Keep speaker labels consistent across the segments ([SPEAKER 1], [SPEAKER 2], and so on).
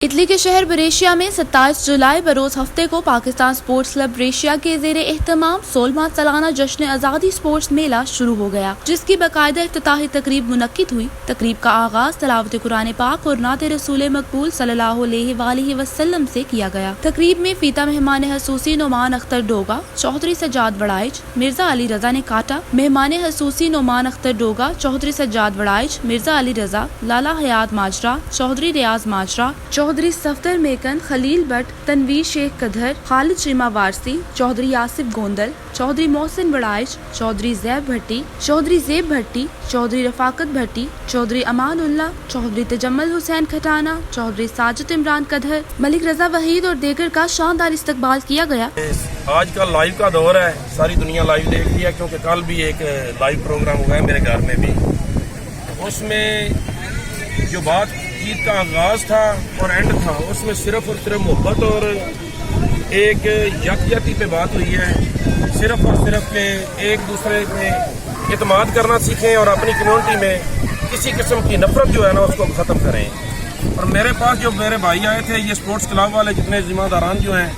[SPEAKER 1] Italy के शहर Brescia में 27 जुलाई बरोज हफ्ते को पाकिस्तान स्पोर्ट्स क्लब ब्रेशिया के ज़ेरे एहतमाम 16वां सालाना जश्न आज़ादी स्पोर्ट्स मेला शुरू हो गया, जिसकी बाकायदा इफ्तिताही तकरीब मुनक्किद हुई। तकरीब का आगाज तलावत कुरान पाक और नात रसूल मकबूल सल्लल्लाहु अलैहि वसल्लम से किया गया। तकरीब में फीता मेहमान हसूसी नोमान अख्तर डोगा, चौधरी सज्जाद वड़ाइच, मिर्जा अली रजा ने काटा। मेहमान हसूसी नोमान अख्तर डोगा, चौधरी सज्जाद वड़ाइच, मिर्जा अली रजा, लाला हयात माजरा, चौधरी रियाज माजरा, चौधरी सफ्तर मेकन, खलील भट्ट, तनवीर शेख कधर, खालिद शीमा वारसी, चौधरी आसिफ गोंदल, चौधरी मोहसिन वड़ाइच, चौधरी ज़ेब भट्टी, चौधरी रफाकत भट्टी, चौधरी अमानुल्लाह, चौधरी तजम्मल हुसैन खटाना, चौधरी साजिद इमरान कधर, मलिक रजा वहीद और देगर का शानदार इस्तकबाल किया गया।
[SPEAKER 2] आज का लाइव का दौर है, सारी दुनिया लाइव देख रही है, क्योंकि कल भी एक लाइव प्रोग्राम हुआ है मेरे घर में भी। उसमें जो बात ईद का आगाज था और एंड था, उसमें सिर्फ और सिर्फ मोहब्बत और एक यकजहती पे बात हुई है। सिर्फ और सिर्फ के एक दूसरे में इत्मीनान करना सीखें और अपनी कम्युनिटी में किसी किस्म की नफरत जो है ना उसको ख़त्म करें। और मेरे पास जो मेरे भाई आए थे, ये स्पोर्ट्स क्लब वाले जितने जिम्मेदारान जो हैं,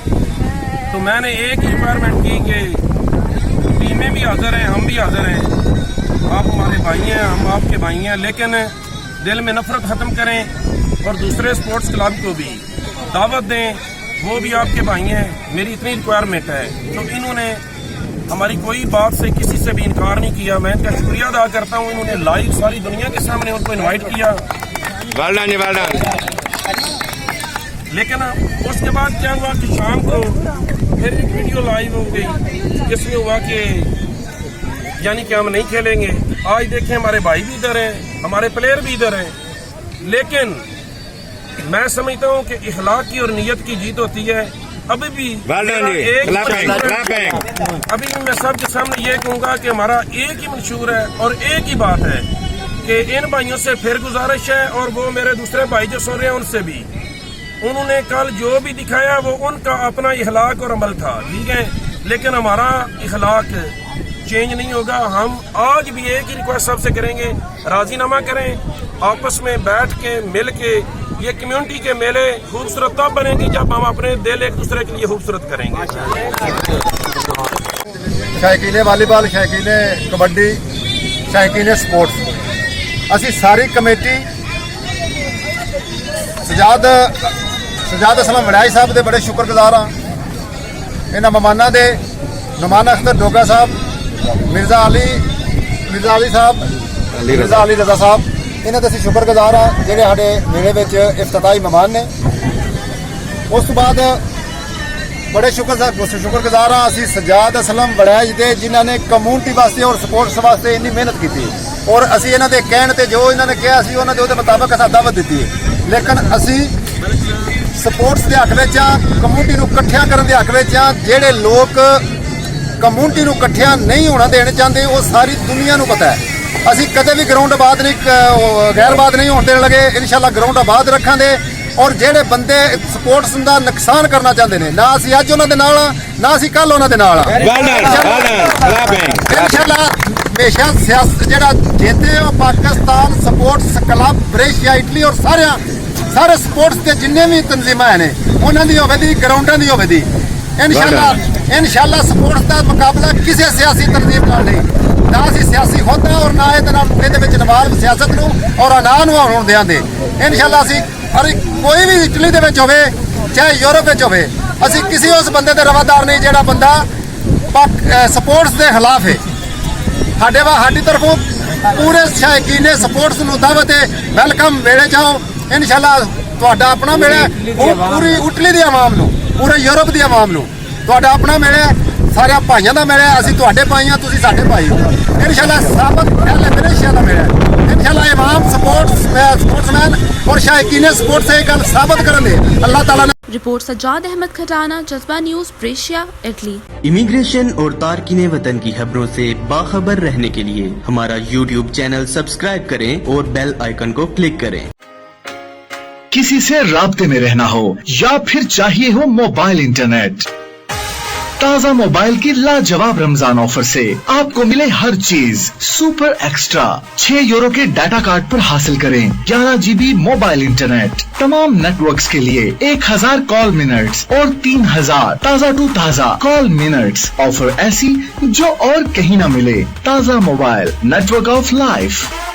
[SPEAKER 2] तो मैंने एक रिक्वायरमेंट की कि टीमें भी हाजिर हैं, हम भी हाजिर हैं, आप हमारे भाई हैं, हम आपके भाई हैं, लेकिन दिल में नफरत ख़त्म करें और दूसरे स्पोर्ट्स क्लब को भी दावत दें, वो भी आपके भाई हैं। मेरी इतनी रिक्वायरमेंट है। तो इन्होंने हमारी कोई बात से किसी से भी इनकार नहीं किया। मैं इनका शुक्रिया अदा करता हूँ। इन्होंने लाइव सारी दुनिया के सामने उनको इन्वाइट किया। लेकिन उसके बाद क्या हुआ कि शाम को फिर एक वीडियो लाइव हो गई जिसमें हुआ कि यानी कि हम नहीं खेलेंगे। आज देखें हमारे भाई भी इधर हैं, हमारे प्लेयर भी इधर हैं, लेकिन मैं समझता हूं कि इखलाक की और नीयत की जीत होती है। अभी भी अभी मैं सबके सामने ये कहूंगा कि हमारा एक ही मंशूर है और एक ही बात है कि इन भाइयों से फिर गुजारिश है, और वो मेरे दूसरे भाई जो सुन रहे हैं उनसे भी, उन्होंने कल जो भी दिखाया वो उनका अपना इखलाक और अमल था, ठीक है, लेकिन हमारा इखलाक चेंज नहीं होगा। हम आज भी एक ही रिक्वेस्ट सबसे करेंगे, राजीनामा करें, आपस में बैठ के मिल के ये कम्युनिटी के मेले खूबसूरत तब बनेंगी जब हम अपने दिल एक दूसरे के लिए खूबसूरत करेंगे।
[SPEAKER 3] शौकीने वालीबॉल, शौकीने कबड्डी, शौकीने स्पोर्ट्स, असी सारी कमेटी सजाद असलम वड़ाई साहब के बड़े शुक्रगुजार हाँ। इन्होंने मेहमानों के नोमान अख्तर डोगा साहब, मिर्जा अली साहब, मिर्जा अली रजा साहब, इन्होंने असीं शुक्रगुजार हाँ जिहड़े साडे मेले विच इफ्तिताही मेहमान ने। उस तो बाद बड़े शुक्रगुजार हाँ असीं सजाद असलम वड़ैज दे, जिन्होंने कम्युनिटी वास्ते और स्पोर्ट्स वास्ते इन्नी मेहनत की, और असीं इन्हां दे कहण ते जो इन्होंने कहा असीं उन्हां दे मुताबिक असां दावत दी है। लेकिन असीं स्पोर्ट्स के हक विच हाँ, कम्युनिटी नूं इकट्ठियां करन दे हक विच हाँ। जिहड़े लोग कम्युनिटी नूं इकट्ठियां नहीं होना देना चाहते, वो सारी दुनिया नूं पता है। असीं कदे भी ग्राउंड आबाद नहीं, गैरबाद नहीं होने देने लगे। इंशाअल्लाह ग्राउंड आबाद रखांगे, और जिहड़े बंदे स्पोर्ट्स का नुकसान करना चाहते हैं, ना असीं अज उन्हां दे नाल हाँ, ना असीं कल उन्हां दे नाल हाँ। इंशाअल्लाह हमेशा सियासत जिहड़ा जिते Pakistan sports club Brescia Italy और सारे स्पोर्ट्स के जिन्ने भी तंजीमां हैं उन्हां दी होवे दी, ग्राउंडां दी होवे दी। इंशाअल्लाह स्पोर्ट्स का मुकाबला किसी सियासी तंजीम नाल नहीं, ना असीं सियासी होदा और ना ये नवाब सियासत नूं और अना नूं होण देंगे। इंशाअल्लाह असीं हर कोई भी इटली दे विच होवे चाहे यूरोप विच होवे, असीं किसी उस बंदे दे रवादार नहीं जिहड़ा बंदा स्पोर्ट्स के खिलाफ है। साडी तरफों पूरे शौकीने स्पोर्ट्स नूं दावत है, वेलकम मेले जाओ। इंशाअल्लाह तुहाडा अपना मेला पूरी इटली दी आवाम नूं, पूरे यूरोप दी आवाम नूं तुहाडा अपना मेला, सारे भाइयों का मेला, असीं तुहाडे भाई हां, तुसीं साडे भाई हो। इंशाअल्लाह साबत ब्रेशिया का मेला, इंशाअल्लाह इमाम स्पोर्ट्समैन और शौकीने स्पोर्ट्स से गल साबित करेंगे। अल्लाह ताला ने।
[SPEAKER 1] रिपोर्ट सज्जाद अहमद खटाना, जज्बा न्यूज़, ब्रेशिया, इटली।
[SPEAKER 4] इमिग्रेशन और तारकीने वतन की खबरों से बाखबर रहने के लिए हमारा YouTube चैनल सब्सक्राइब करें और बेल आइकन को क्लिक करें।
[SPEAKER 5] किसी से राब्ते में रहना हो या फिर चाहिए हो मोबाइल इंटरनेट, ताज़ा मोबाइल की लाजवाब रमजान ऑफर से आपको मिले हर चीज सुपर एक्स्ट्रा। 6 यूरो के डाटा कार्ड पर हासिल करें 11 GB मोबाइल इंटरनेट, तमाम नेटवर्क्स के लिए 1000 कॉल मिनट्स और 3000 ताज़ा टू ताज़ा कॉल मिनट्स। ऑफर ऐसी जो और कहीं ना मिले। ताज़ा मोबाइल, नेटवर्क ऑफ लाइफ।